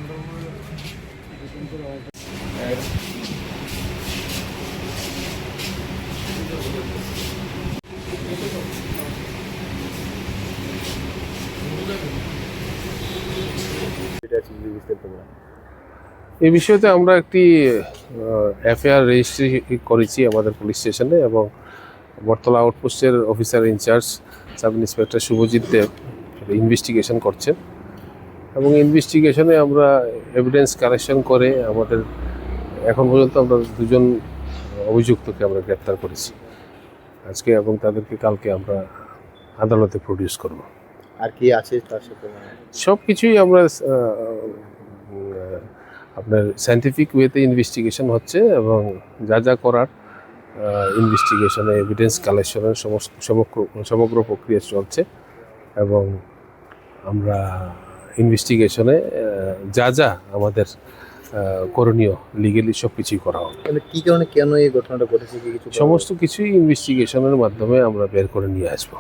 এই বিষয়তে আমরা একটি এফআইআর রেজিস্ট্রি করেছি আমাদের পুলিশ স্টেশনে, এবং বটতলা আউটপোস্টের officer in charge sub inspector Subhajit Deb investigation করছেন, এবং ইনভেস্টিগেশনে আমরা এভিডেন্স কালেকশন করে আমাদের এখন পর্যন্ত আমরা 2 জন অভিযুক্তকে আমরা গ্রেপ্তার করেছি আজকে, এবং তাদেরকে কালকে আমরা আদালতে প্রডিউস করব। আর কি আছে তার সাথে? সব কিছুই আমরা আপনার সায়েন্টিফিক ওয়েতে ইনভেস্টিগেশন হচ্ছে, এবং যা যা করার ইনভেস্টিগেশনে এভিডেন্স কালেকশনের সমগ্র প্রক্রিয়া চলছে, এবং আমরা ইনভেস্টিগেশনে যা যা আমাদের করণীয় লিগেলি সব কিছুই করা হবে। কি কারণে কেন এই ঘটনাটা ঘটেছে কি কিছু সমস্ত কিছুই ইনভেস্টিগেশনের মাধ্যমে আমরা বের করে নিয়ে আসবো।